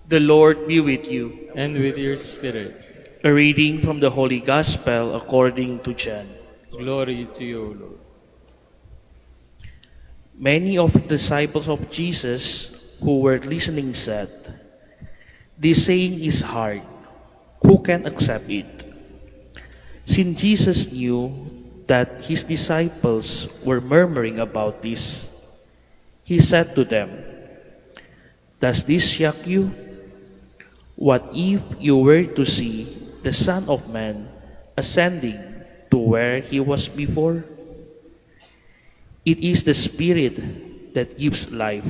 The Lord be with you. and with your spirit. A reading from the Holy Gospel according to John. Glory to you, O Lord. Many of the disciples of Jesus who were listening said, "This saying is hard. Who can accept it?" Since Jesus knew that his disciples were murmuring about this, he said to them, "Does this shock you? What if you were to see the Son of Man ascending to where he was before? It is the Spirit that gives life,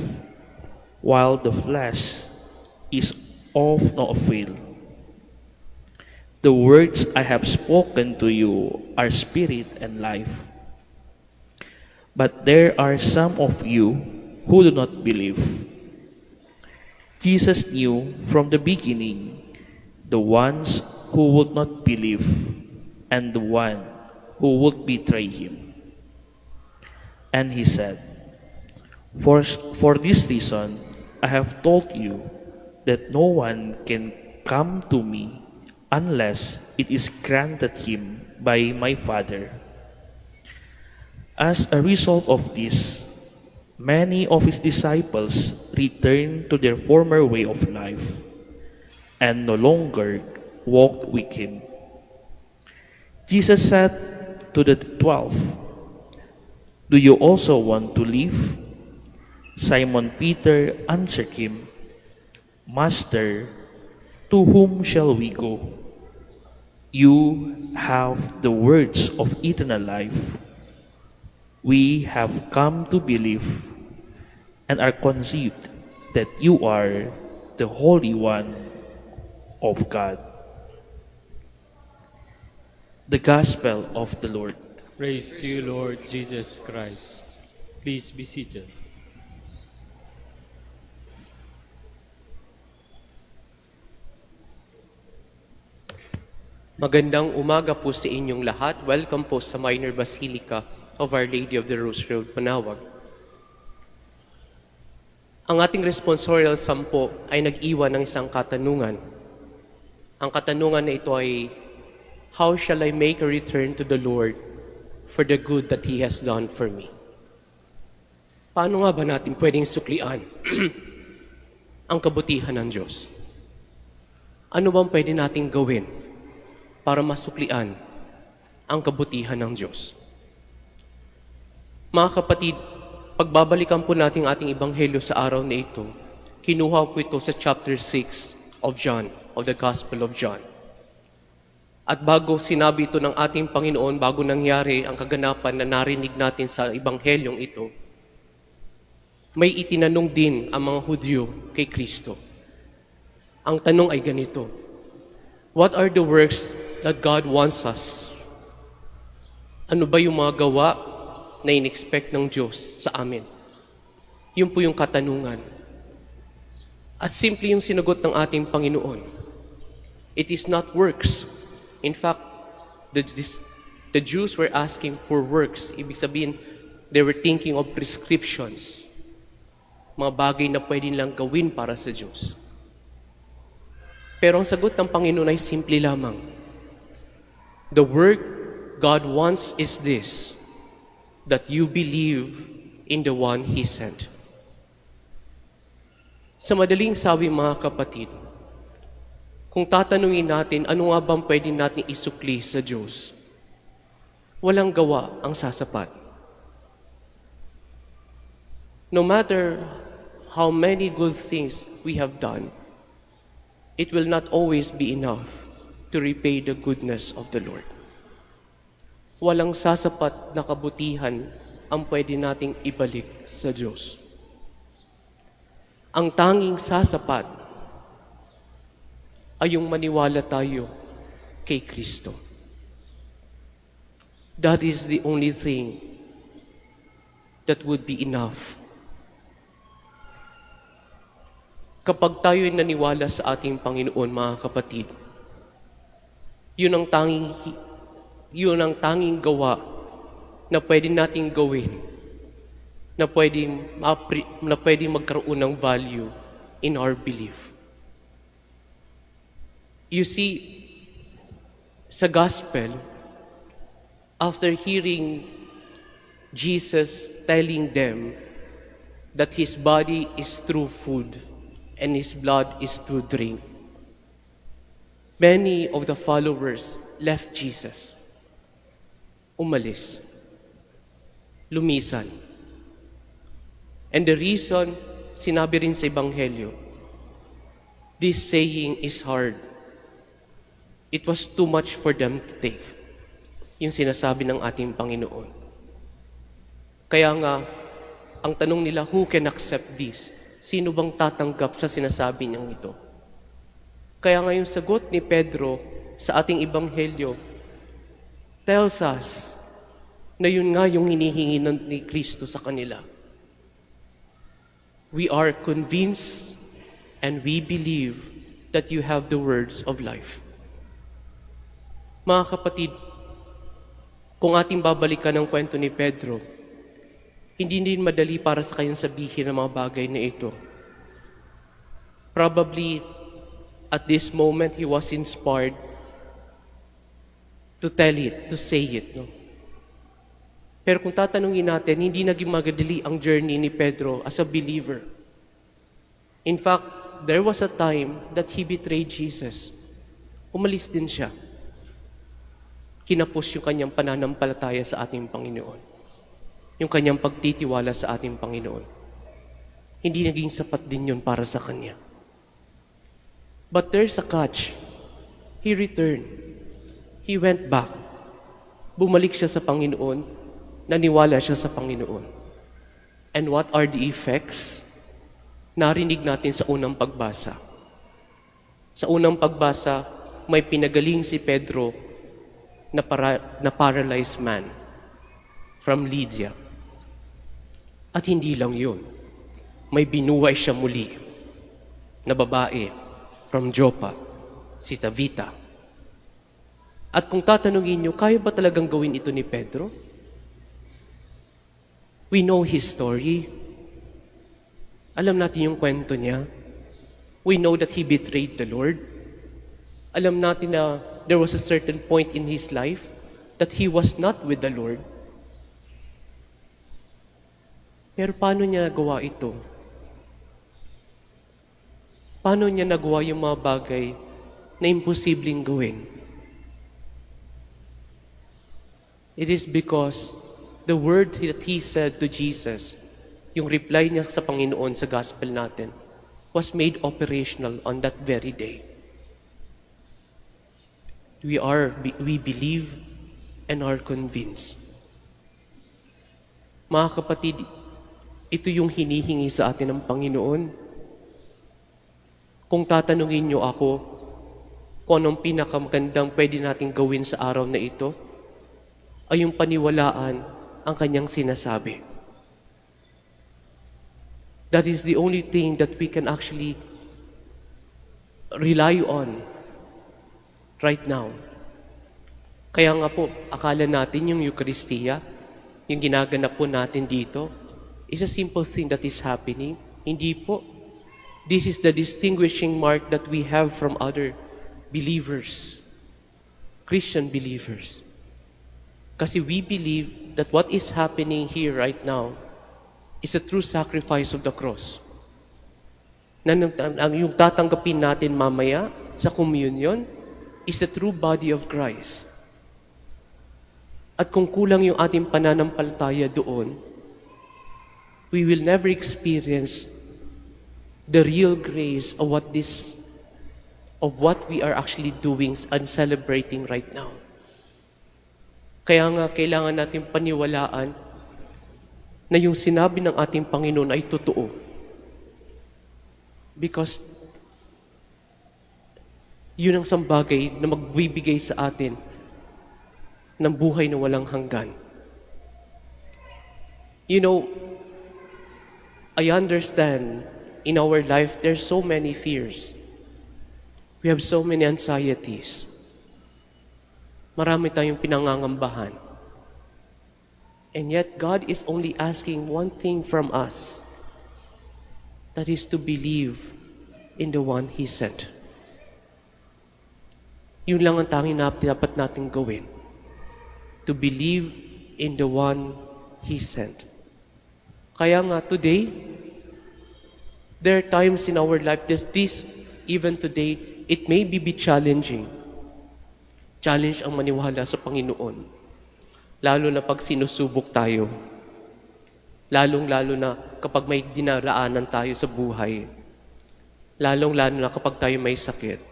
while the flesh is of no avail. The words I have spoken to you are spirit and life. But there are some of you who do not believe." Jesus knew from the beginning the ones who would not believe and the one who would betray him. And he said, For this reason I have told you that no one can come to me unless it is granted him by my Father." As a result of this, many of his disciples returned to their former way of life and no longer walked with him. Jesus said to the 12, "Do you also want to leave?" Simon Peter answered him, "Master, to whom shall we go? You have the words of eternal life. We have come to believe and are convinced that you are the Holy One of God." The Gospel of the Lord. Praise to you, Lord Jesus Christ. Please be seated. Magandang umaga po sa inyong lahat. Welcome po sa Minor Basilica of Our Lady of the Rosary of Manaoag. Ang ating responsorial sampo ay nag-iwan ng isang katanungan. Ang katanungan na ito ay, how shall I make a return to the Lord for the good that He has done for me? Paano nga ba natin pwedeng suklian ang kabutihan ng Diyos? Ano bang pwede nating gawin para masuklian ang kabutihan ng Diyos? Mga kapatid, pagbabalikan po natin ating ebanghelyo sa araw na ito, kinuha po ito sa chapter 6 of John, of the Gospel of John. At bago sinabi ito ng ating Panginoon, bago nangyari ang kaganapan na narinig natin sa ebanghelyong ito, may itinanong din ang mga Hudyo kay Kristo. Ang tanong ay ganito, what are the works that God wants us? Ano ba yung mga gawa na in-expect ng Diyos sa amin? Yun po yung katanungan. At simple yung sinagot ng ating Panginoon. It is not works. In fact, the Jews were asking for works. Ibig sabihin, they were thinking of prescriptions. Mga bagay na pwede lang gawin para sa Diyos. Pero ang sagot ng Panginoon ay simple lamang. The work God wants is this, that you believe in the one He sent. Sa madaling sabi, mga kapatid, kung tatanungin natin ano nga bang pwede natin isukli sa Diyos, walang gawa ang sasapat. No matter how many good things we have done, it will not always be enough to repay the goodness of the Lord. Walang sasapat na kabutihan ang pwede nating ibalik sa Diyos. Ang tanging sasapat ay yung maniwala tayo kay Kristo. That is the only thing that would be enough. Kapag tayo'y naniwala sa ating Panginoon, mga kapatid, yun ang tanging gawa na pwede nating gawin, na pwede magkaroon ng value in our belief. You see, sa gospel, after hearing Jesus telling them that his body is true food and his blood is true drink, many of the followers left Jesus. Umalis. Lumisan. And the reason, sinabi rin sa Ebanghelyo, this saying is hard. It was too much for them to take. Yung sinasabi ng ating Panginoon. Kaya nga, ang tanong nila, who can accept this? Sino bang tatanggap sa sinasabi niyang ito? Kaya nga yung sagot ni Pedro sa ating Ebanghelyo tells us na yun nga yung hinihingi ni Kristo sa kanila. We are convinced and we believe that you have the words of life. Mga kapatid, kung ating babalikan ang kwento ni Pedro, hindi din madali para sa kanyang sabihin ang mga bagay na ito. Probably, at this moment, he was inspired to tell it, to say it. No? Pero kung tatanungin natin, hindi naging magadali ang journey ni Pedro as a believer. In fact, there was a time that he betrayed Jesus. Umalis din siya. Kinapos yung kanyang pananampalataya sa ating Panginoon. Yung kanyang pagtitiwala sa ating Panginoon. Hindi naging sapat din yun para sa kanya. But there's a catch. He returned. He went back. Bumalik siya sa Panginoon. Naniwala siya sa Panginoon. And what are the effects? Narinig natin sa unang pagbasa. Sa unang pagbasa, may pinagaling si Pedro na paralyzed man from Lydia. At hindi lang yun. May binuhay siya muli na babae from Joppa, si Tabitha. At kung tatanungin niyo, kaya ba talagang gawin ito ni Pedro? We know his story. Alam natin yung kwento niya. We know that he betrayed the Lord. Alam natin na there was a certain point in his life that he was not with the Lord. Pero paano niya nagawa ito? Paano niya nagawa yung mga bagay na imposibleng gawin? It is because the word that he said to Jesus, yung reply niya sa Panginoon sa gospel natin, was made operational on that very day. We believe and are convinced. Mga kapatid, ito yung hinihingi sa atin ng Panginoon. Kung tatanungin niyo ako kung anong pinakamagandang pwede nating gawin sa araw na ito, ay yung paniwalaan ang kanyang sinasabi. That is the only thing that we can actually rely on right now. Kaya nga po, akala natin yung Eucharistia, yung ginaganap po natin dito, is a simple thing that is happening. Hindi po. This is the distinguishing mark that we have from other believers, Christian believers. Kasi we believe that what is happening here right now is a true sacrifice of the cross. Yung tatanggapin natin mamaya sa communion is the true body of Christ. At kung kulang yung ating pananampalataya doon, we will never experience the real grace of what we are actually doing and celebrating right now. Kaya nga, kailangan natin paniwalaan na yung sinabi ng ating Panginoon ay totoo. Because yun ang isang bagay na magbibigay sa atin ng buhay na walang hanggan. You know, I understand in our life there's so many fears. We have so many anxieties. Marami tayong pinangangambahan. And yet, God is only asking one thing from us. That is to believe in the one He sent. Yun lang ang tanging dapat natin gawin. To believe in the one He sent. Kaya nga today, there are times in our life that this, even today, it may be challenging. Challenge ang maniwala sa Panginoon. Lalo na pag sinusubok tayo. Lalong-lalo na kapag may dinaraanan tayo sa buhay. Lalong-lalo na kapag tayo may sakit.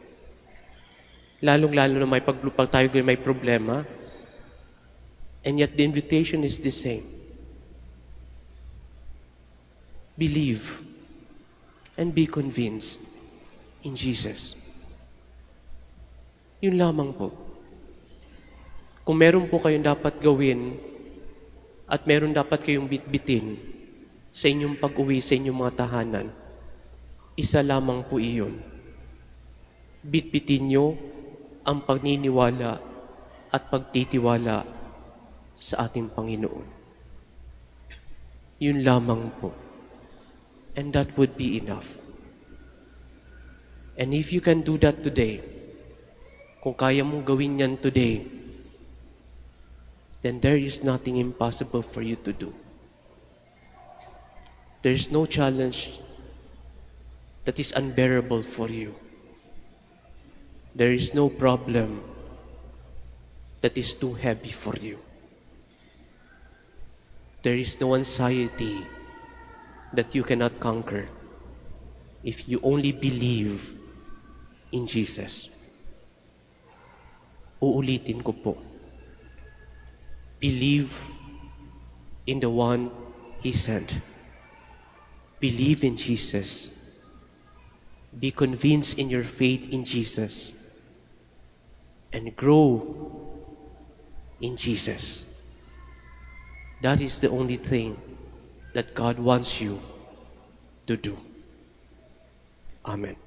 Lalong-lalo na pag tayo may problema. And yet the invitation is the same. Believe and be convinced in Jesus. Yun lamang po. Kung meron po kayong dapat gawin at meron dapat kayong bitbitin sa inyong pag-uwi sa inyong mga tahanan, isa lamang po iyon. Bitbitin nyo ang pagniniwala at pagtitiwala sa ating Panginoon. Yun lamang po. And that would be enough. And if you can do that today, kung kaya mong gawin yan today, then there is nothing impossible for you to do. There is no challenge that is unbearable for you. There is no problem that is too heavy for you. There is no anxiety that you cannot conquer if you only believe in Jesus. Uulitin ko po. Believe in the one He sent. Believe in Jesus. Be convinced in your faith in Jesus. And grow in Jesus. That is the only thing that God wants you to do. Amen.